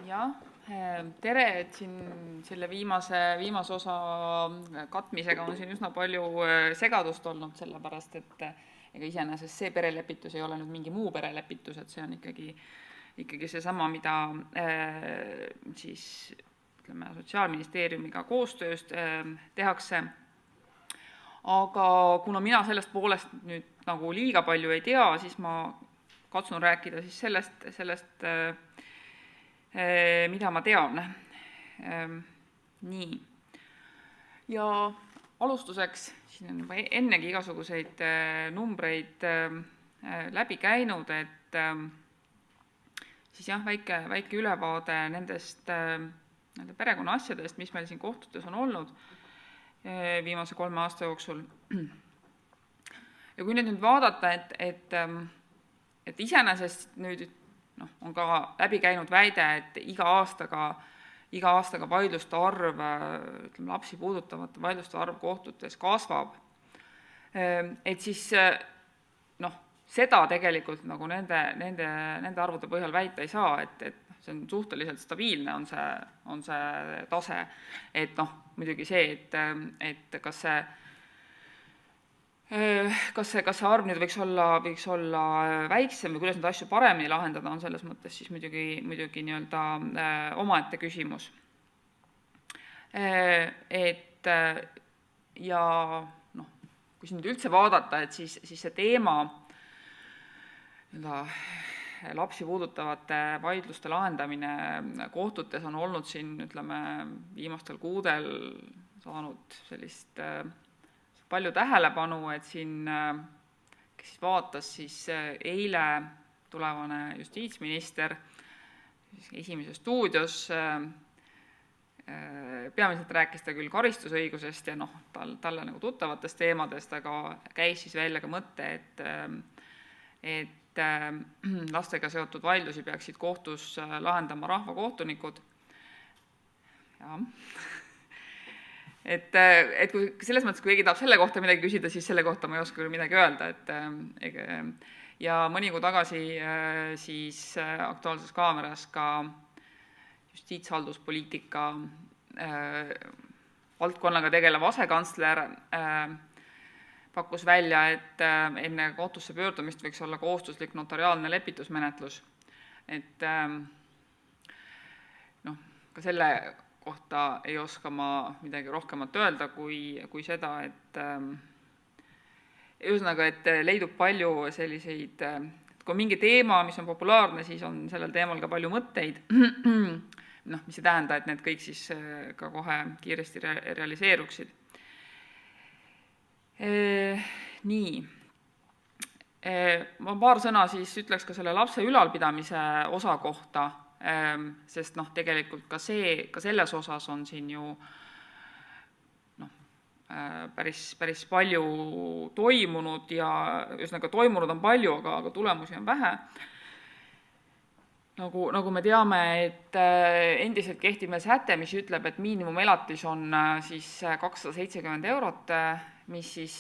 Jah, tere, et siin selle viimase osa katmisega on siin üsna palju segadust olnud, sellepärast et ega iseenesest see perelepitus ei ole nüüd mingi muu perelepitus, et see on ikkagi seesama, mida siis ütleme Sotsiaalministeeriumiga koostöös tehakse. Aga kuna mina sellest poolest nüüd nagu liiga palju ei tea, siis ma katsun rääkida siis sellest mida ma tean. Nii. Ja alustuseks, siin on juba ennegi igasuguseid numbreid läbi käinud, et siis jah, väike ülevaade nendest perekonna asjadest, mis meil siin kohtutes on olnud viimase 3 aasta jooksul. Ja kui nüüd vaadata, et iseenesest nüüd on ka läbi käinud väide, et iga aastaga vaidluste arv, ütleme, lapsi puudutavate vaidluste arv kohtutes kasvab, et siis seda tegelikult nagu nende arvude põhjal väita ei saa, et see on suhteliselt stabiilne, on see tase, et muidugi see, et kas see arv nüüd võiks olla väiksem või kuidas neid asju paremini lahendada, on selles mõttes siis muidugi nii-öelda omaette küsimus. Ja kui siin nüüd üldse vaadata, et siis see teema lapsi puudutavate vaidluste lahendamine kohtutes on olnud siin, ütleme, viimastel kuudel saanud sellist palju tähelepanu, et siin, kes siis vaatas, siis eile tulevane justiitsminister Esimeses stuudios peamiselt rääkis ta küll karistusõigusest ja talle nagu tuttavatest teemadest, aga käis siis välja ka mõte, et lastega seotud vaidlusi peaksid kohtus lahendama rahvakohtunikud. Jah. Et kui selles mõttes, kui keegi tahab selle kohta midagi küsida, siis selle kohta ma ei oska küll midagi öelda. Ja mõni kuu tagasi siis Aktuaalses Kaameras ka justiitshalduspoliitika valdkonnaga tegelev asekantsler pakkus välja, et enne kohtusse pöördumist võiks olla kohustuslik notariaalne lepitusmenetlus. Et ka selle kohta ei oska ma midagi rohkemat öelda kui seda, et ühesõnaga, et leidub palju selliseid, et kui mingi teema, mis on populaarne, siis on sellel teemal ka palju mõtteid, mis ei tähenda, et need kõik siis ka kohe kiiresti realiseeruksid. Nii. Ma paar sõna siis ütleks ka selle lapse ülalpidamise osa kohta, sest tegelikult ka selles osas on siin ju päris palju toimunud ja ühesõnaga toimunud on palju, aga tulemusi on vähe. Nagu me teame, et endiselt kehtib meil säte, mis ütleb, et miinimumelatis on siis 270 eurot, mis siis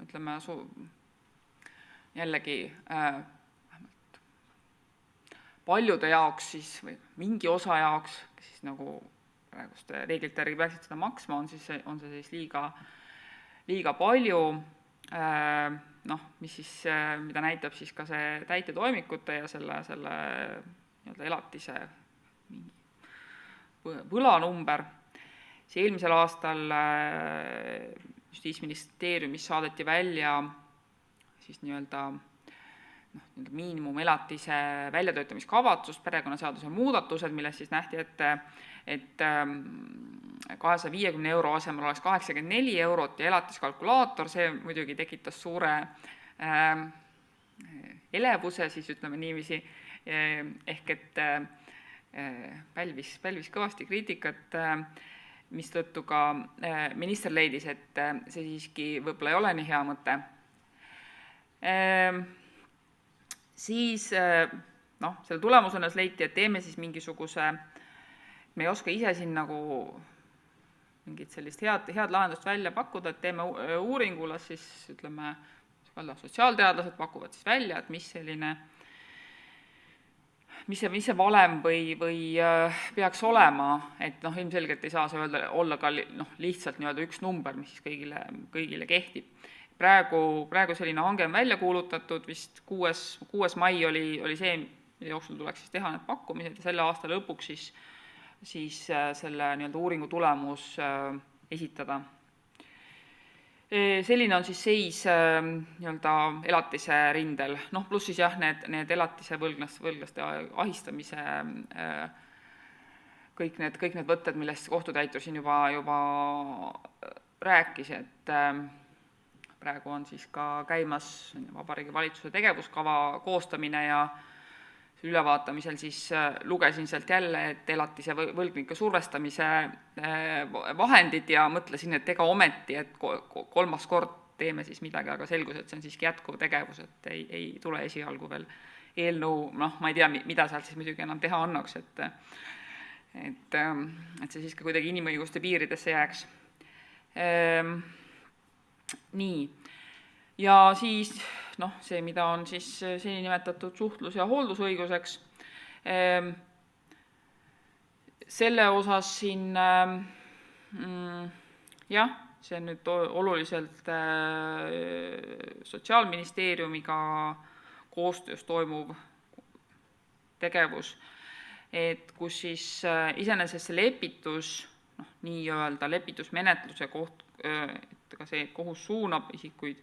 ütleme jällegi paljude jaoks siis või mingi osa jaoks, kes siis nagu praeguste reeglite järgi peaksid seda maksma, on see siis liiga palju, mida näitab siis ka see täitetoimikute ja selle nii-öelda elatise võlanumber. See eelmisel aastal Justiitsministeeriumis saadeti välja siis nii-öelda miinimumelatise väljatöötamiskavatsus, perekonnaseaduse muudatused, milles siis nähti ette, et 250 euro asemel oleks 84 eurot ja elatiskalkulaator, see muidugi tekitas suure elevuse, siis ütleme niiviisi, ehk et pälvis kõvasti kriitikat, mistõttu ka minister leidis, et see siiski võib-olla ei ole nii hea mõte. Siis selle tulemusena leiti, et teeme siis mingisuguse, me ei oska ise siin nagu mingit sellist head lahendust välja pakkuda, et teeme uuringu, las siis ütleme, sotsiaalteadlased pakuvad siis välja, et mis selline mis see valem või peaks olema, et ilmselgelt ei saa see olla ka lihtsalt nii-öelda üks number, mis siis kõigile kehtib. Praegu selline hange on välja kuulutatud, vist 6. mai oli see, mille jooksul tuleks siis teha need pakkumised ja selle aasta lõpuks siis selle nii-öelda uuringu tulemus esitada. Selline on siis seis nii-öelda elatise rindel, pluss siis jah, need elatise võlglaste ahistamise kõik need võtted, millest kohtutäitur siin juba rääkis, et praegu on siis ka käimas Vabariigi Valitsuse tegevuskava koostamine ja ülevaatamisel siis lugesin sealt jälle, et elatise võlgnike survestamise vahendid ja mõtlesin, et ega ometi, et 3. kord teeme siis midagi, aga selgus, et see on siiski jätkuv tegevus, et ei tule esialgu veel eelnõu, ma ei tea, mida sealt siis muidugi enam teha annaks, et see siis ka kuidagi inimõiguste piiridesse jääks. Nii, ja siis see, mida on siis seni nimetatud suhtlus- ja hooldusõiguseks, selle osas siin jah, see on nüüd oluliselt Sotsiaalministeeriumiga koostöös toimuv tegevus, et kus siis iseenesest see lepitus, nii-öelda lepitusmenetluse koht, et ka see kohus suunab isikuid,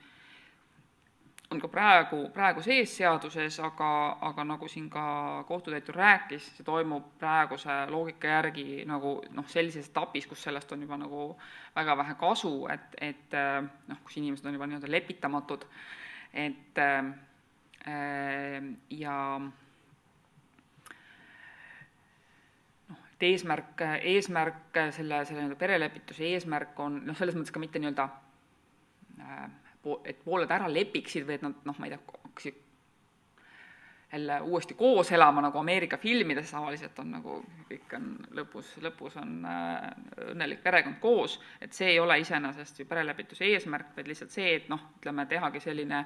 on ka praegu sees seaduses, aga nagu siin ka kohtutäitur rääkis, see toimub praeguse loogika järgi nagu sellises etapis, kus sellest on juba nagu väga vähe kasu, et kus inimesed on juba nii-öelda lepitamatud, et ja eesmärk selle perelepituse eesmärk on selles mõttes ka mitte nii-öelda, et pooled ära lepiksid või et nad, ma ei tea, hakkasid jälle uuesti koos elama, nagu Ameerika filmides tavaliselt on nagu kõik on lõpus on õnnelik perekond koos, et see ei ole iseenesest ju perelepituse eesmärk, vaid lihtsalt see, et ütleme, tehagi selline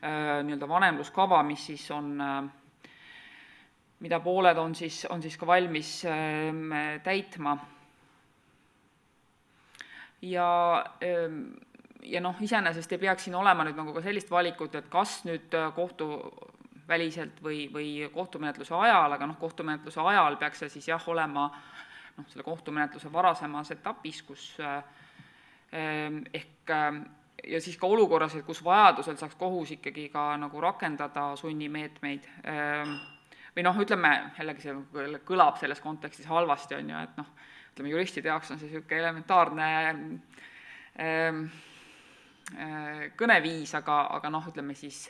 nii-öelda vanemluskava, mis siis on mida pooled on siis ka valmis täitma. Ja iseenesest ei peaks siin olema nüüd nagu ka sellist valikut, et kas nüüd kohtuväliselt või kohtumenetluse ajal, aga kohtumenetluse ajal peaks see siis jah olema selle kohtumenetluse varasemas etapis, kus ehk ja siis ka olukorras, et kus vajadusel saaks kohus ikkagi ka nagu rakendada sunnimeetmeid, või ütleme, jällegi see kõlab selles kontekstis halvasti, on ju, et ütleme, juristide jaoks on see niisugune elementaarne kõneviis, aga ütleme siis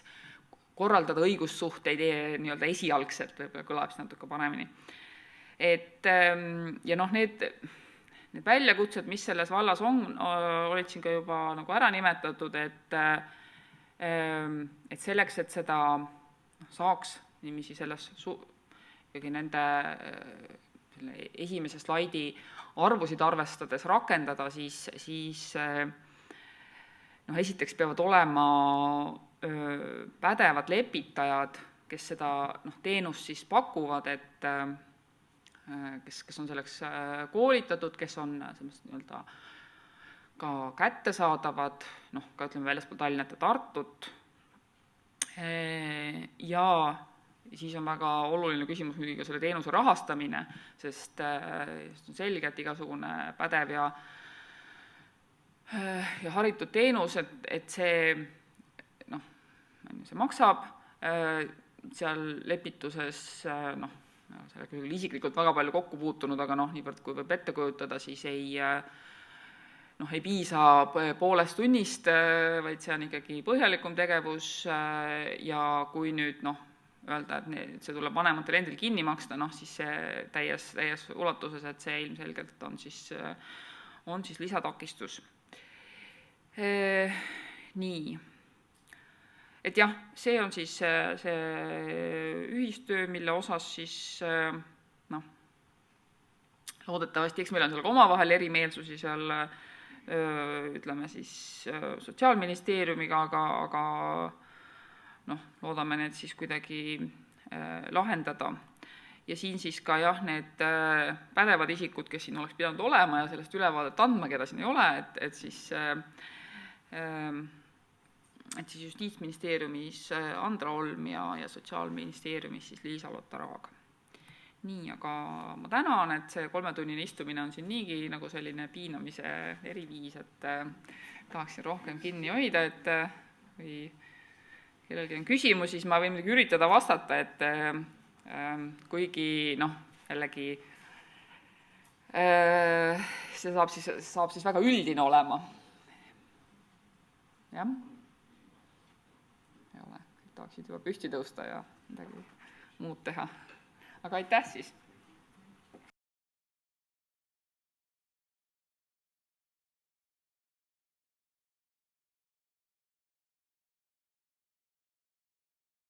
korraldada õigussuhteid nii-öelda esialgselt, võib-olla kõlab siis natuke paremini. Et ja need väljakutsed, mis selles vallas on, olid siin ka juba nagu ära nimetatud, et selleks, et seda saaks niiviisi selles ikkagi nende esimese slaidi arvusid arvestades rakendada, siis esiteks peavad olema pädevad lepitajad, kes seda teenust siis pakuvad, et kes on selleks koolitatud, kes on nii-öelda ka kättesaadavad, ka ütleme väljaspool Tallinnat ja Tartut, ja siis on väga oluline küsimus muidugi ka selle teenuse rahastamine, sest on selge, et igasugune pädev ja haritud teenus, et see maksab, seal lepituses, sellega küll isiklikult väga palju kokku puutunud, aga niivõrd kui võib ette kujutada, siis ei piisa poolest tunnist, vaid see on ikkagi põhjalikum tegevus ja kui nüüd öelda, et see tuleb vanematel endil kinni maksta, siis see täies ulatuses, et see ilmselgelt on siis lisatakistus. Nii, et jah, see on siis see ühistöö, mille osas siis loodetavasti, eks meil on seal ka omavahel erimeelsusi seal, ütleme siis Sotsiaalministeeriumiga, aga loodame need siis kuidagi lahendada. ja siin siis ka jah, need pädevad isikud, kes siin oleks pidanud olema ja sellest ülevaadet andma, keda siin ei ole, et siis Justiitsministeeriumis Andra Olm ja Sotsiaalministeeriumis siis Liisa-Lotta Raag. Nii, aga ma tänan, et see 3-tunnine istumine on siin niigi nagu selline piinamise eriviis, et tahaksin rohkem kinni hoida, et või kellelgi on küsimusi, siis ma võin muidugi üritada vastata, et kuigi jällegi see saab siis väga üldine olema. Jah? Ei ole, tahaksid juba püsti tõusta ja midagi muud teha. Aga aitäh siis!